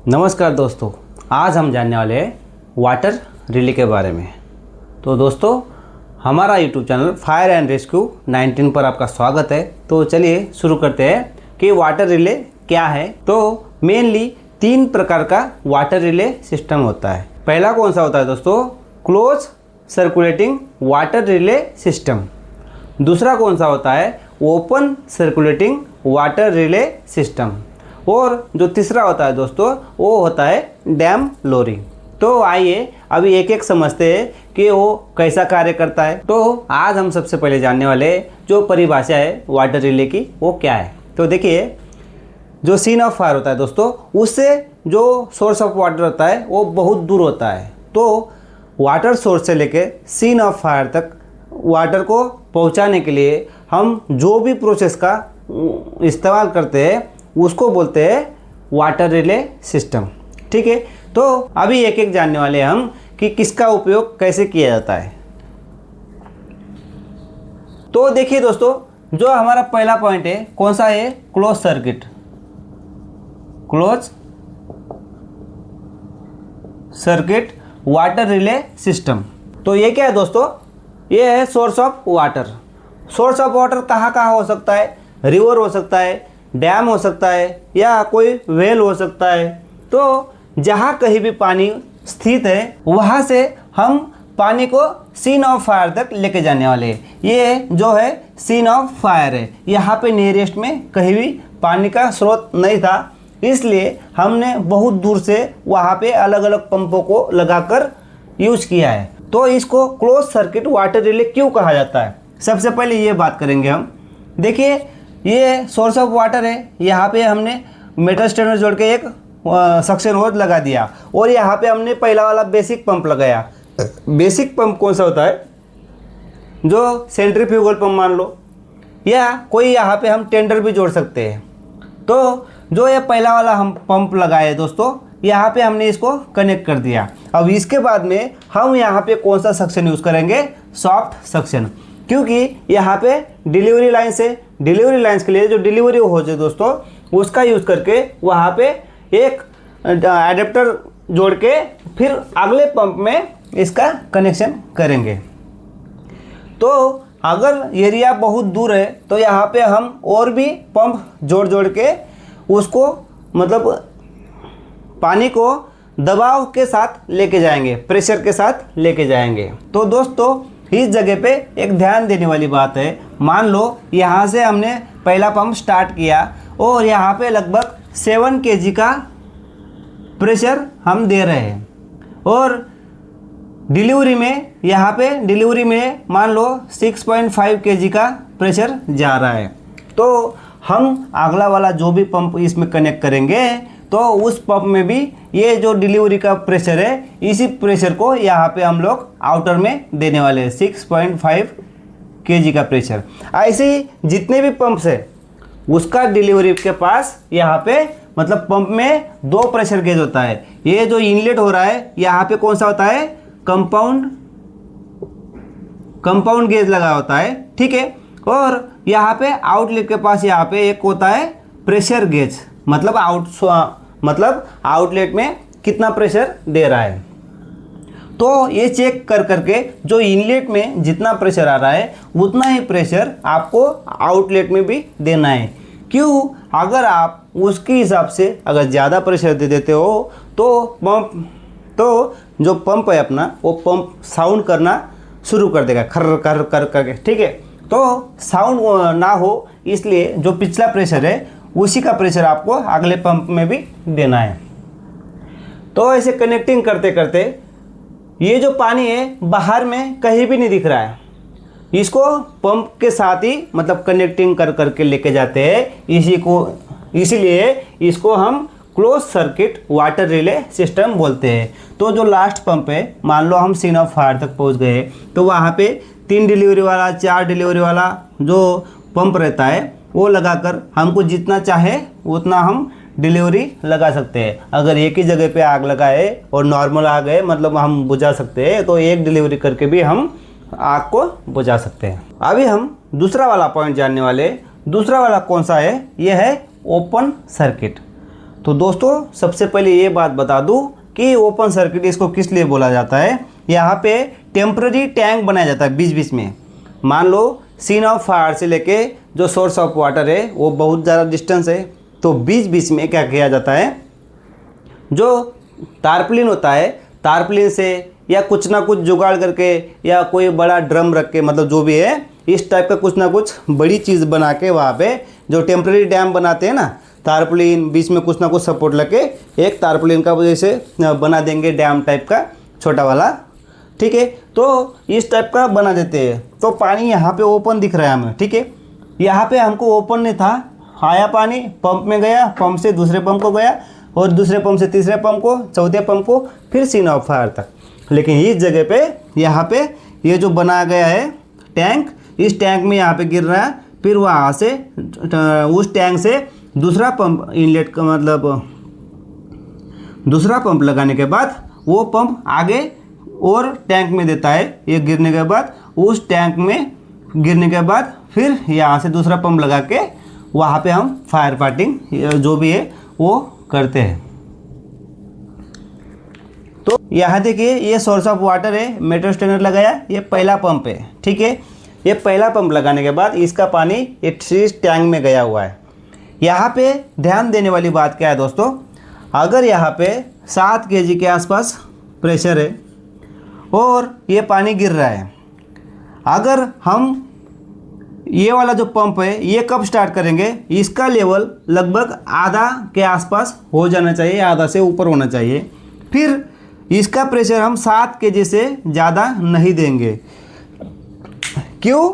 नमस्कार दोस्तों, आज हम जानने वाले हैं वाटर रिले के बारे में। तो दोस्तों, हमारा YouTube channel fire and rescue 19 पर आपका स्वागत है। तो चलिए शुरू करते हैं कि वाटर रिले क्या है। तो मेनली 3 प्रकार का वाटर रिले सिस्टम होता है। पहला कौन सा होता है दोस्तों? Close circulating water relay system. दूसरा कौन सा होता है? Open circulating water relay system. और जो तीसरा होता है दोस्तों, वो होता है डैम लोरी। तो आइए अभी एक एक समझते हैं कि वो कैसा कार्य करता है। तो आज हम सबसे पहले जानने वाले जो परिभाषा है वाटर रिले की, वो क्या है। तो देखिए, जो सीन ऑफ फायर होता है दोस्तों, उससे जो सोर्स ऑफ वाटर होता है वो बहुत दूर होता है। तो वाटर सोर्स से लेके सीन ऑफ फायर तक वाटर को पहुंचाने के लिए हम जो भी प्रोसेस का इस्तेमाल करते हैं उसको बोलते हैं वाटर रिले सिस्टम। ठीक है, तो अभी एक एक जानने वाले हैं हम कि किसका उपयोग कैसे किया जाता है। तो देखिए दोस्तों, जो हमारा पहला पॉइंट है कौन सा है? Close circuit, close circuit water relay system. तो ये क्या है दोस्तों? ये है source of water. Source of water कहाँ कहाँ हो सकता है? रिवर हो सकता है, डैम हो सकता है, या कोई वेल हो सकता है। तो जहाँ कहीं भी पानी स्थित है वहाँ से हम पानी को सीन ऑफ फायर तक लेके जाने वाले हैं। ये जो है सीन ऑफ फायर है। यहाँ पे नियरेस्ट में कहीं भी पानी का स्रोत नहीं था, इसलिए हमने बहुत दूर से वहाँ पे अलग अलग पंपों को लगाकर यूज किया है। तो इसको क्लोज सर्किट वाटर रिले क्यों कहा जाता है? सबसे पहले ये बात करेंगे हम। देखिए, ये सोर्स ऑफ वाटर है। यहाँ पे हमने मेटल स्टैंड में जोड़ के एक सक्शन होज लगा दिया, और यहाँ पे हमने पहला वाला बेसिक पंप लगाया। बेसिक पंप कौन सा होता है? जो सेंट्रीफ्यूगल पंप मान लो, या कोई यहाँ पे हम टेंडर भी जोड़ सकते हैं। तो जो ये पहला वाला हम पंप लगाए दोस्तों, यहाँ पे हमने इसको कनेक्ट कर दिया। अब इसके बाद में हम यहाँ पे कौन सा सक्शन यूज़ करेंगे? सॉफ्ट सक्शन, क्योंकि यहाँ पे डिलीवरी लाइन से डिलीवरी लाइन्स के लिए जो डिलीवरी हो जाए दोस्तों, उसका यूज़ करके वहाँ पे एक एडेप्टर जोड़ के फिर अगले पंप में इसका कनेक्शन करेंगे। तो अगर एरिया बहुत दूर है तो यहाँ पे हम और भी पंप जोड़ जोड़ के उसको मतलब पानी को दबाव के साथ लेके जाएंगे, प्रेशर के साथ लेके जाएंगे। तो दोस्तों, इस जगह पे एक ध्यान देने वाली बात है। मान लो यहाँ से हमने पहला पंप स्टार्ट किया और यहाँ पे लगभग 7 kg का प्रेशर हम दे रहे हैं, और डिलीवरी में यहाँ पे डिलीवरी में मान लो 6.5 kg का प्रेशर जा रहा है। तो हम अगला वाला जो भी पंप इसमें कनेक्ट करेंगे तो उस पंप में भी ये जो डिलीवरी का प्रेशर है, इसी प्रेशर को यहाँ पे हम लोग आउटर में देने वाले हैं, 6.5 kg का प्रेशर। ऐसे ही जितने भी पंप्स है उसका डिलीवरी के पास यहाँ पे मतलब पंप में 2 प्रेशर गेज होता है। ये जो इनलेट हो रहा है यहाँ पे कौन सा होता है? कंपाउंड गेज लगा होता है। ठीक है, और यहाँ पे आउटलेट के पास यहाँ पे एक होता है प्रेशर गेज, मतलब आउटलेट में कितना प्रेशर दे रहा है। तो ये चेक कर करके जो इनलेट में जितना प्रेशर आ रहा है उतना ही प्रेशर आपको आउटलेट में भी देना है। क्यों? अगर आप उसके हिसाब से अगर ज़्यादा प्रेशर दे देते हो तो जो पंप है अपना, वो पंप साउंड करना शुरू कर देगा, खर कर कर करके। ठीक है, तो साउंड ना हो इसलिए जो पिछला प्रेशर है उसी का प्रेशर आपको अगले पंप में भी देना है। तो ऐसे कनेक्टिंग करते करते ये जो पानी है बाहर में कहीं भी नहीं दिख रहा है, इसको पंप के साथ ही मतलब कनेक्टिंग कर करके लेके जाते हैं। इसीलिए इसको हम close circuit water relay system बोलते हैं। तो जो लास्ट पंप है, मान लो हम सीन ऑफ फायर तक पहुंच गए, तो वहाँ पे 3 डिलीवरी वाला 4 डिलीवरी वाला जो पंप रहता है वो लगाकर हमको जितना चाहे उतना हम डिलीवरी लगा सकते हैं। अगर एक ही जगह पे आग लगाए और नॉर्मल आग है मतलब हम बुझा सकते हैं, तो एक डिलीवरी करके भी हम आग को बुझा सकते हैं। अभी हम दूसरा वाला पॉइंट जानने वाले। दूसरा वाला कौन सा है? यह है ओपन सर्किट। तो दोस्तों सबसे पहले ये बात बता दूं कि ओपन सर्किट इसको किस लिए बोला जाता है। यहाँ पे टेम्पररी टैंक बनाया जाता है बीच बीच में। मान लो सीन ऑफ फायर से लेके जो सोर्स ऑफ वाटर है वो बहुत ज़्यादा डिस्टेंस है, तो बीच बीच में क्या किया जाता है, जो तारपुलिन होता है तारपुलिन से या कुछ ना कुछ जुगाड़ करके या कोई बड़ा ड्रम रख के, मतलब जो भी है इस टाइप का कुछ ना कुछ बड़ी चीज़ बना के वहाँ पे जो टेम्पररी डैम बनाते हैं ना, तारपुलिन बीच में कुछ ना कुछ सपोर्ट लगे एक तारपुलिन का जैसे बना देंगे डैम टाइप का छोटा वाला, ठीक है। तो इस टाइप का बना देते हैं। तो पानी यहाँ पे ओपन दिख रहा है हमें, ठीक है। यहाँ पे हमको ओपन नहीं था, आया पानी पंप में गया, पंप से दूसरे पंप को गया और दूसरे पंप से तीसरे पंप को, चौथे पंप को, फिर सीन ऑफ फायर तक। लेकिन इस जगह पे यहाँ पे ये जो बनाया गया है टैंक, इस टैंक में यहाँ पे गिर रहा है, फिर वहाँ से उस टैंक से दूसरा पंप इनलेट का मतलब दूसरा पंप लगाने के बाद वो पंप आगे और टैंक में देता है। ये गिरने के बाद उस टैंक में गिरने के बाद फिर यहाँ से दूसरा पंप लगा के वहाँ पे हम फायर फाइटिंग जो भी है वो करते हैं। तो यहाँ देखिए ये सोर्स ऑफ वाटर है, मेट्रो स्टैंडर लगाया, ये पहला पंप है, ठीक है। ये पहला पंप लगाने के बाद इसका पानी इस टैंक में गया हुआ है। यहाँ पे ध्यान देने वाली बात क्या है दोस्तों, अगर यहाँ पे 7 kg के आसपास प्रेशर है और ये पानी गिर रहा है, अगर हम ये वाला जो पंप है ये कब स्टार्ट करेंगे, इसका लेवल लगभग आधा के आसपास हो जाना चाहिए, आधा से ऊपर होना चाहिए। फिर इसका प्रेशर हम 7 kg से ज़्यादा नहीं देंगे। क्यों?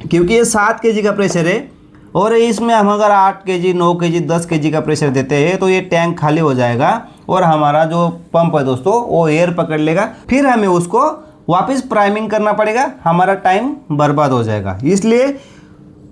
क्योंकि ये 7 kg का प्रेशर है और इसमें हम अगर 8 kg 9 kg 10 kg का प्रेशर देते हैं तो ये टैंक खाली हो जाएगा और हमारा जो पंप है दोस्तों वो एयर पकड़ लेगा। फिर हमें उसको वापस प्राइमिंग करना पड़ेगा, हमारा टाइम बर्बाद हो जाएगा। इसलिए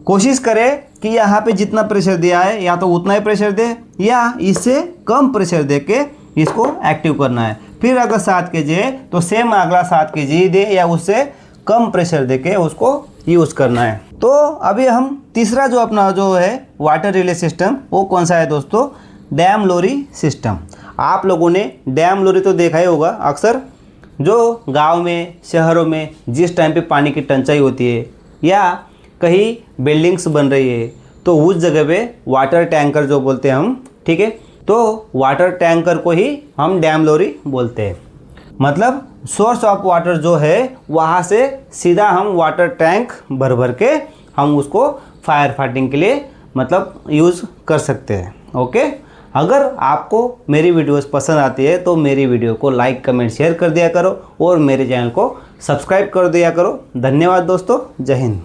कोशिश करें कि यहाँ पे जितना प्रेशर दिया है या तो उतना ही प्रेशर दे या इससे कम प्रेशर दे के इसको एक्टिव करना है। फिर अगर 7 kg है तो सेम अगला 7 kg ही दे या उससे कम प्रेशर दे के उसको यूज़ करना है। तो अभी हम तीसरा जो अपना जो है वाटर रिले सिस्टम वो कौन सा है दोस्तों, डैम लोरी सिस्टम। आप लोगों ने डैम लोरी तो देखा ही होगा अक्सर, जो गांव में शहरों में जिस टाइम पे पानी की टंचाई होती है या कहीं बिल्डिंग्स बन रही है तो उस जगह पे वाटर टैंकर जो बोलते हैं हम, ठीक है। तो वाटर टैंकर को ही हम डैम लोरी बोलते हैं। मतलब सोर्स ऑफ वाटर जो है वहाँ से सीधा हम वाटर टैंक भर भर के हम उसको फायर फाइटिंग के लिए मतलब यूज़ कर सकते हैं। ओके, अगर आपको मेरी वीडियोस पसंद आती है तो मेरी वीडियो को लाइक कमेंट शेयर कर दिया करो और मेरे चैनल को सब्सक्राइब कर दिया करो। धन्यवाद दोस्तों, जय हिंद।